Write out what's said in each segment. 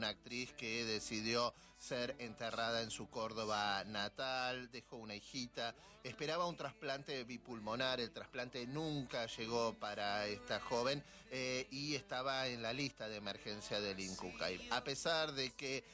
una actriz que decidió ser enterrada en su Córdoba natal, dejó una hijita, esperaba un trasplante bipulmonar, el trasplante nunca llegó para esta joven y estaba en la lista de emergencia del INCUCAI. A pesar de que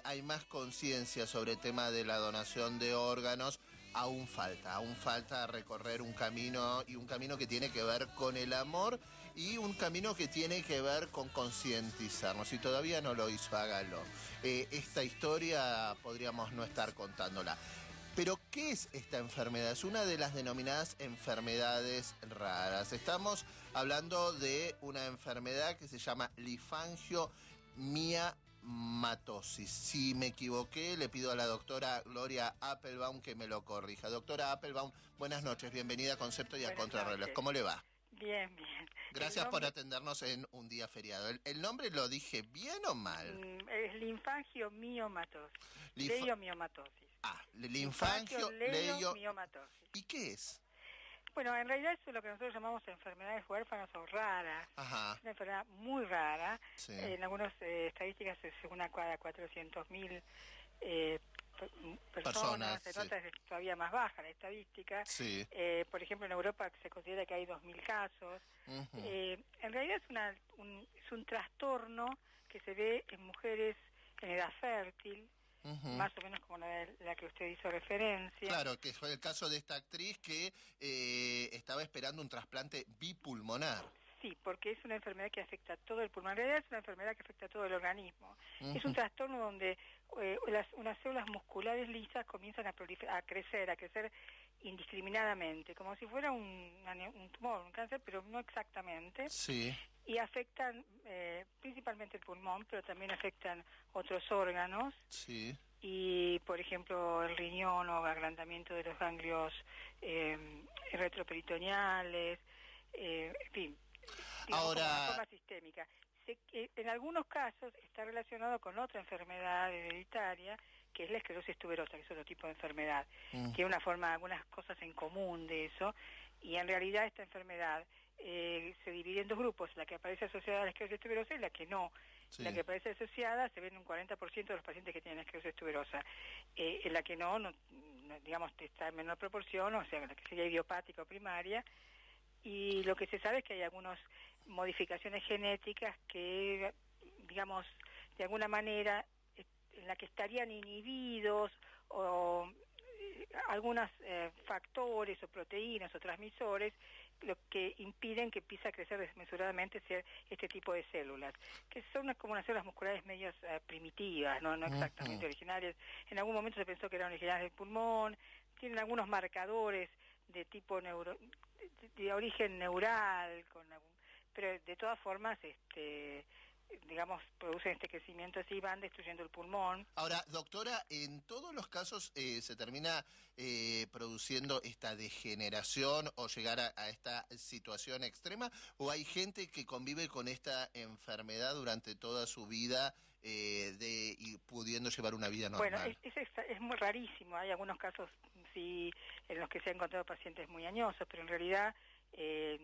hay más conciencia sobre el tema de la donación de órganos, aún falta recorrer un camino, y un camino que tiene que ver con el amor y un camino que tiene que ver con concientizarnos. Si todavía no lo hizo, hágalo. Esta historia podríamos no estar contándola. Pero, ¿qué es esta enfermedad? Es una de las denominadas enfermedades raras. Estamos hablando de una enfermedad que se llama linfangiomatosis. Si me equivoqué, le pido a la doctora Gloria Appelbaum que me lo corrija. Doctora Appelbaum, buenas noches, bienvenida a Concepto y a Contrarreloj. ¿Cómo le va? Bien, bien. Gracias por atendernos en un día feriado. ¿El nombre lo dije bien o mal? Es linfangiomatosis. Leiomiomatosis. Linfangiomatosis. ¿Y qué es? Bueno, en realidad eso es lo que nosotros llamamos enfermedades huérfanas o raras. Ajá. Es una enfermedad muy rara. Sí. En algunas estadísticas es una cada 400.000 personas. En otras es todavía más baja la estadística. Sí. Por ejemplo, en Europa se considera que hay 2.000 casos. En realidad es un trastorno que se ve en mujeres en edad fértil, más o menos como la que usted hizo referencia. Claro, que fue el caso de esta actriz que estaba esperando un trasplante bipulmonar. Sí, porque es una enfermedad que afecta a todo el pulmón. En realidad es una enfermedad que afecta a todo el organismo. Es un trastorno donde unas células musculares lisas comienzan a crecer indiscriminadamente, como si fuera un tumor, un cáncer, pero no exactamente. Sí. Y afectan principalmente el pulmón, pero también afectan otros órganos. Sí. Y, por ejemplo, el riñón o agrandamiento de los ganglios retroperitoneales, en fin, digamos, ahora, como una forma sistémica. En algunos casos está relacionado con otra enfermedad hereditaria, que es la esclerosis tuberosa, que es otro tipo de enfermedad. Tiene algunas cosas en común de eso, y en realidad esta enfermedad se divide en dos grupos: la que aparece asociada a la esclerosis tuberosa y la que no. Sí. La que aparece asociada se ve en un 40% de los pacientes que tienen esclerosis tuberosa. En la que no, digamos, está en menor proporción, o sea, la que sería idiopática o primaria. Y lo que se sabe es que hay algunas modificaciones genéticas que, digamos, de alguna manera, en la que estarían inhibidos o algunos factores o proteínas o transmisores, lo que impiden que empiece a crecer desmesuradamente este tipo de células, que son como unas células musculares medias primitivas, no exactamente originarias. En algún momento se pensó que eran originarias del pulmón, tienen algunos marcadores de tipo de origen neural, pero de todas formas, digamos, producen este crecimiento así, van destruyendo el pulmón. Ahora, doctora, ¿en todos los casos se termina produciendo esta degeneración o llegar a esta situación extrema? ¿O hay gente que convive con esta enfermedad durante toda su vida y pudiendo llevar una vida normal? Bueno, es muy rarísimo. Hay algunos casos, sí, en los que se han encontrado pacientes muy añosos, pero en realidad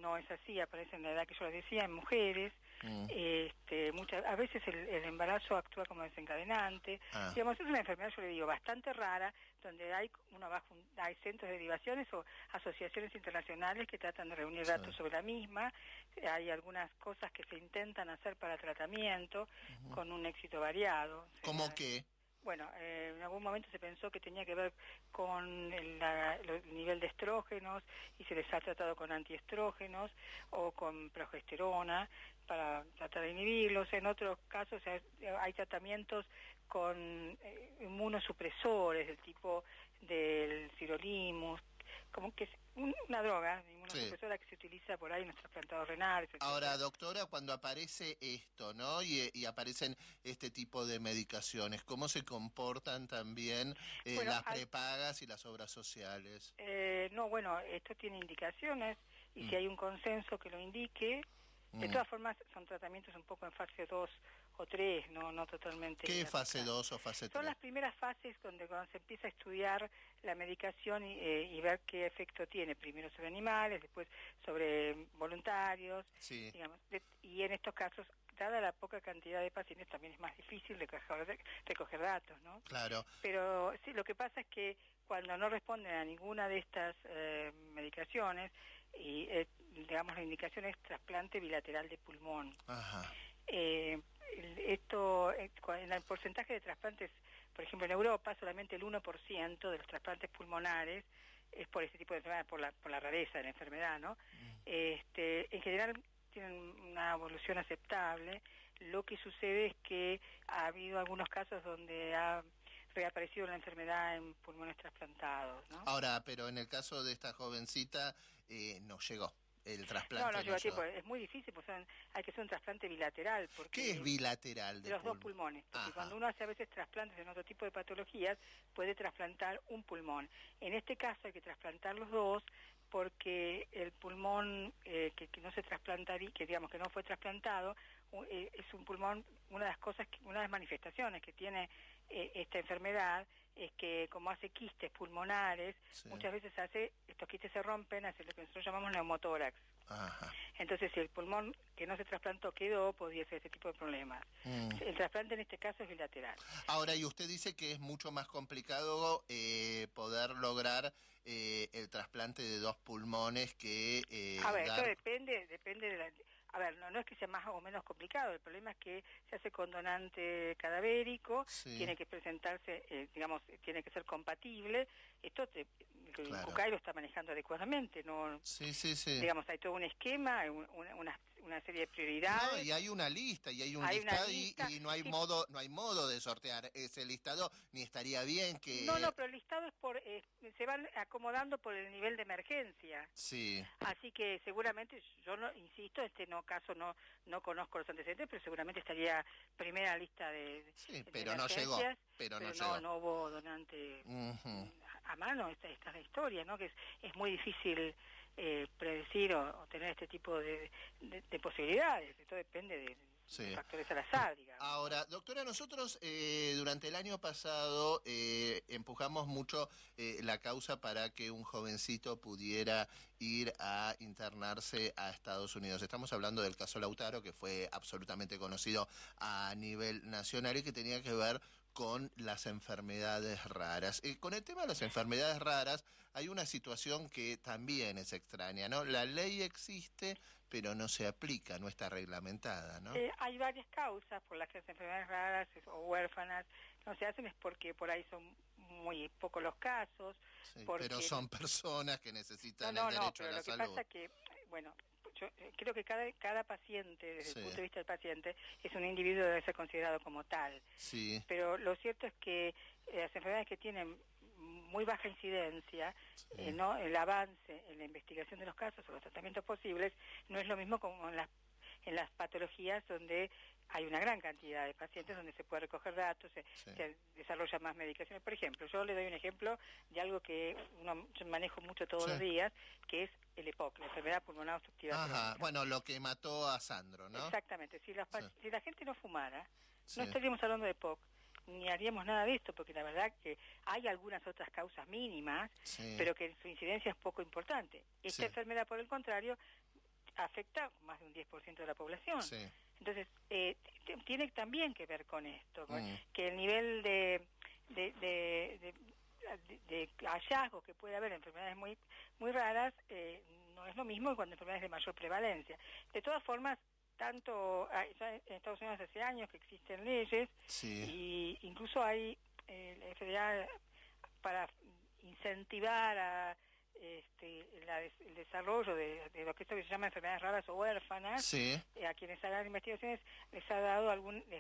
no es así. Aparece en la edad que yo les decía, en mujeres. A veces el embarazo actúa como desencadenante. Digamos, es una enfermedad, yo le digo, bastante rara, donde hay centros de derivaciones o asociaciones internacionales que tratan de reunir datos sobre la misma. Hay algunas cosas que se intentan hacer para tratamiento con un éxito variado. ¿Cómo qué? Bueno, en algún momento se pensó que tenía que ver con el nivel de estrógenos y se les ha tratado con antiestrógenos o con progesterona para tratar de inhibirlos. En otros casos hay tratamientos con inmunosupresores del tipo del sirolimus, como que es una droga inmunosupresora que se utiliza por ahí en los trasplantados renales, etc. Ahora, doctora, cuando aparece esto, ¿no? Y aparecen este tipo de medicaciones, ¿cómo se comportan también las prepagas y las obras sociales? Esto tiene indicaciones y si hay un consenso que lo indique. De todas formas, son tratamientos un poco en fase 2 o 3, no totalmente... ¿Qué fase 2 o fase 3? Son las primeras fases cuando se empieza a estudiar la medicación y ver qué efecto tiene, primero sobre animales, después sobre voluntarios, digamos, y en estos casos dada la poca cantidad de pacientes, también es más difícil recoger datos, ¿no? Claro. Pero sí, lo que pasa es que cuando no responden a ninguna de estas medicaciones, y digamos la indicación es trasplante bilateral de pulmón. Ajá. Esto, en el porcentaje de trasplantes, por ejemplo en Europa, solamente el 1% de los trasplantes pulmonares es por este tipo de enfermedad, por la rareza de la enfermedad, ¿no? En general tienen una evolución aceptable. Lo que sucede es que ha habido algunos casos donde ha reaparecido la enfermedad en pulmones trasplantados, ¿no? Ahora, pero en el caso de esta jovencita, no llegó. El No, trasplante no no lleva tiempo, llegó. es muy difícil, pues hay que hacer un trasplante bilateral, ¿Qué es porque bilateral de de los dos pulmón? pulmones, porque Ajá. cuando uno hace a veces trasplantes en otro tipo de patologías, puede trasplantar un pulmón. En este caso hay que trasplantar los dos, porque el pulmón que no se trasplantaría, que digamos que no fue trasplantado, es un pulmón. Una de las manifestaciones que tiene esta enfermedad es que como hace quistes pulmonares, Sí. muchas veces estos quistes se rompen, hace lo que nosotros llamamos neumotórax. Ajá. Entonces, si el pulmón que no se trasplantó quedó, podría ser ese tipo de problemas. El trasplante en este caso es bilateral. Ahora, y usted dice que es mucho más complicado poder lograr el trasplante de dos pulmones que A ver, dar... esto depende de la... A ver, no es que sea más o menos complicado, el problema es que se hace con donante cadavérico, Sí. tiene que presentarse, digamos, tiene que ser compatible. Esto el Claro. CUCAI lo está manejando adecuadamente, ¿no? Sí, sí, sí. Digamos, hay todo un esquema, una serie de prioridades. No, y hay una lista, y hay un Hay una listado, lista. y no hay Sí, modo de sortear ese listado, ni estaría bien no, que... pero el listado se van acomodando por el nivel de emergencia. Sí. Así que seguramente, yo no insisto, caso no conozco los antecedentes, pero seguramente estaría primera lista de Sí, pero no llegó, emergencias, pero no pero llegó. no hubo donante a mano. Esta es la historia, ¿no? Que es muy difícil predecir o tener este tipo de posibilidades. Esto depende de factores al azar, digamos. Ahora, doctora, nosotros durante el año pasado empujamos mucho la causa para que un jovencito pudiera ir a internarse a Estados Unidos. Estamos hablando del caso Lautaro, que fue absolutamente conocido a nivel nacional y que tenía que ver con las enfermedades raras. Con el tema de las enfermedades raras hay una situación que también es extraña, ¿no? La ley existe, pero no se aplica, no está reglamentada, ¿no? Hay varias causas por las que las enfermedades raras o huérfanas no se hacen, es porque por ahí son muy pocos los casos. Sí, porque... pero son personas que necesitan no, el derecho pero a la lo que salud. pasa que, bueno, yo creo que cada paciente, desde el punto de vista del paciente, es un individuo, debe ser considerado como tal. Sí. Pero lo cierto es que las enfermedades que tienen muy baja incidencia, ¿no? El avance en la investigación de los casos o los tratamientos posibles no es lo mismo como en las patologías donde hay una gran cantidad de pacientes, donde se puede recoger datos, se desarrollan más medicaciones. Por ejemplo, yo le doy un ejemplo de algo que yo manejo mucho todos los días, que es el EPOC, la enfermedad pulmonar obstructiva crónica. Bueno, lo que mató a Sandro, ¿no? Exactamente. Si la gente no fumara, no estaríamos hablando de EPOC, ni haríamos nada de esto, porque la verdad que hay algunas otras causas mínimas, pero que su incidencia es poco importante. Esta enfermedad, por el contrario, afecta más de un 10% de la población. Entonces, tiene también que ver con esto, que el nivel de hallazgos que puede haber en enfermedades muy raras no es lo mismo que cuando enfermedades de mayor prevalencia. De todas formas, tanto ya en Estados Unidos hace años que existen leyes, y incluso hay la FDA para incentivar a el desarrollo de lo que esto que se llama enfermedades raras o huérfanas, a quienes hagan investigaciones les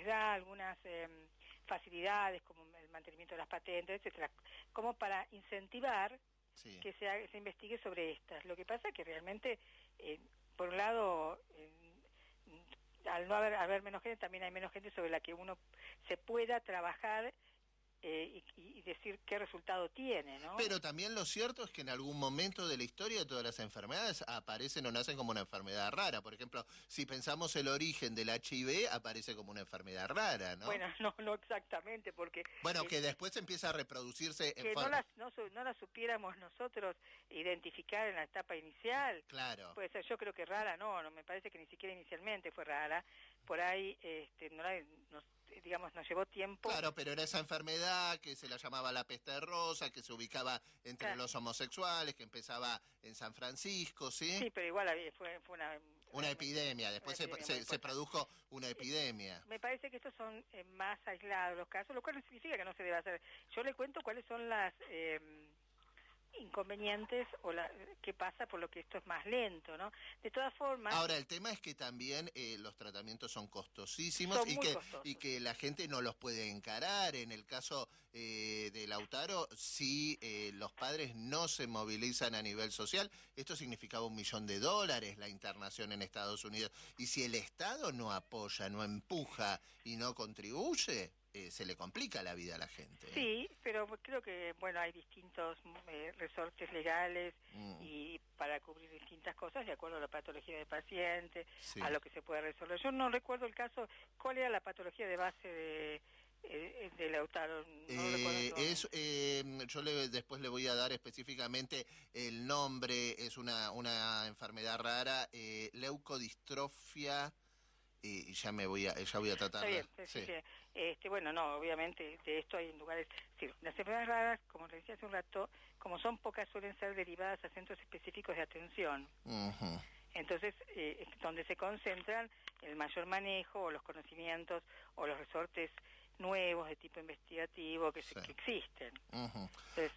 da algunas facilidades como el mantenimiento de las patentes, etcétera, como para incentivar que se investigue sobre estas. Lo que pasa es que realmente, por un lado, al no haber menos gente, también hay menos gente sobre la que uno se pueda trabajar y decir qué resultado tiene, ¿no? Pero también lo cierto es que en algún momento de la historia de todas las enfermedades aparecen o nacen como una enfermedad rara. Por ejemplo, si pensamos el origen del HIV, aparece como una enfermedad rara, ¿no? Bueno, no exactamente, porque... Bueno, que después empieza a reproducirse... Que no la supiéramos nosotros identificar en la etapa inicial. Claro. Puede ser, yo creo que rara no me parece que ni siquiera inicialmente fue rara, por ahí digamos, nos llevó tiempo. Claro, pero era esa enfermedad que se la llamaba la peste rosa, que se ubicaba entre los homosexuales, que empezaba en San Francisco, ¿sí? Sí, pero igual fue una epidemia, después se produjo una epidemia. Me parece que estos son más aislados los casos, lo cual no significa que no se deba hacer. Yo le cuento cuáles son las inconvenientes o qué pasa por lo que esto es más lento, ¿no? De todas formas... Ahora, el tema es que también los tratamientos son costosísimos y que la gente no los puede encarar. En el caso de Lautaro, si los padres no se movilizan a nivel social, esto significaba $1 millón la internación en Estados Unidos. Y si el Estado no apoya, no empuja y no contribuye, se le complica la vida a la gente. Sí, pero creo que, bueno, hay distintos resortes legales y para cubrir distintas cosas de acuerdo a la patología del paciente, sí, a lo que se puede resolver. Yo no recuerdo el caso, ¿cuál era la patología de base de Lautaro? Yo después le voy a dar específicamente el nombre, es una enfermedad rara, leucodistrofia. Y ya voy a tratar. Está bien, sí. Bueno, no, obviamente de esto hay lugares, sí, las enfermedades raras, como les decía hace un rato, como son pocas, suelen ser derivadas a centros específicos de atención. Entonces, donde se concentran el mayor manejo o los conocimientos o los resortes nuevos de tipo investigativo que existen. Entonces,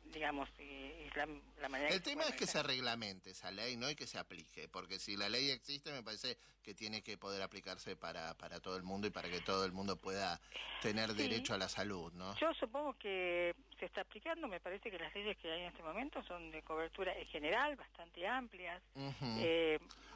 digamos, la manera... El tema es que se reglamente esa ley, ¿no? Y que se aplique, porque si la ley existe, me parece que tiene que poder aplicarse para todo el mundo y para que todo el mundo pueda tener derecho a la salud, ¿no? Yo supongo que se está aplicando, me parece que las leyes que hay en este momento son de cobertura en general bastante amplias.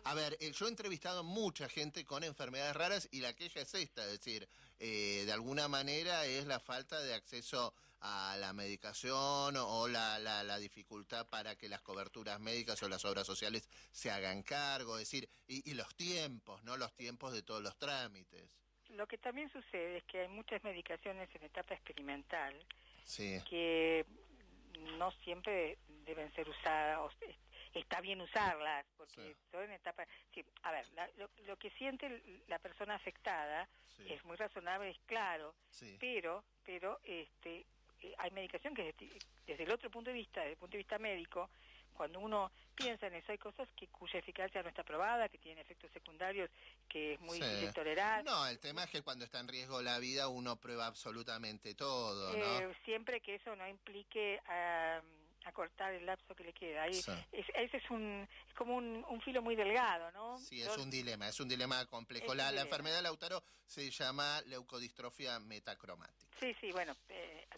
A ver, yo he entrevistado mucha gente con enfermedades raras y la queja es esta, es decir, de alguna manera es la falta de acceso a la medicación o la dificultad para que las coberturas médicas o las obras sociales se hagan cargo, es decir, y los tiempos, ¿no? Los tiempos de todos los trámites. Lo que también sucede es que hay muchas medicaciones en etapa experimental sí, que no siempre deben ser usadas, está bien usarlas, porque son en etapa... Sí, a ver, lo que siente la persona afectada es muy razonable, es claro, pero hay medicación que desde el otro punto de vista, desde el punto de vista médico, cuando uno piensa en eso, hay cosas cuya eficacia no está probada, que tienen efectos secundarios que es muy difícil tolerar. No, el tema es que cuando está en riesgo la vida uno prueba absolutamente todo, ¿no? Siempre que eso no implique acortar el lapso que le queda. Ahí, ese es como un filo muy delgado, ¿no? Sí, es un dilema complejo. La enfermedad de Lautaro se llama leucodistrofia metacromática. Sí, bueno,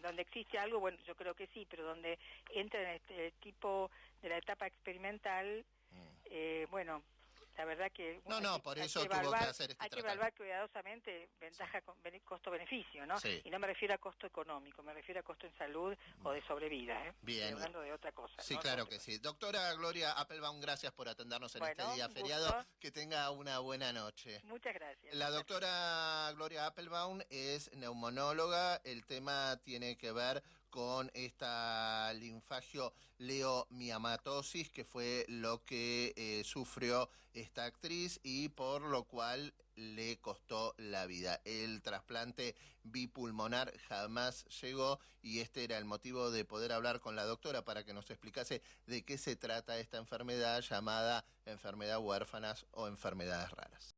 donde existe algo, bueno, yo creo que sí, pero donde entra en este tipo de la etapa experimental, bueno, la verdad que... por eso tuvo que hacer este tratamiento. Hay que evaluar cuidadosamente ventaja, costo-beneficio, ¿no? Y no me refiero a costo económico, me refiero a costo en salud o de sobrevida, ¿eh? Bien. Estoy hablando de otra cosa. Sí, ¿no? claro que sí. Doctora Gloria Appelbaum, gracias por atendernos en este día feriado. Que tenga una buena noche. Muchas gracias. La doctora Gloria Appelbaum es neumonóloga. El tema tiene que ver con esta linfagio leiomiomatosis, que fue lo que sufrió esta actriz y por lo cual le costó la vida. El trasplante bipulmonar jamás llegó y este era el motivo de poder hablar con la doctora para que nos explicase de qué se trata esta enfermedad llamada enfermedad huérfanas o enfermedades raras.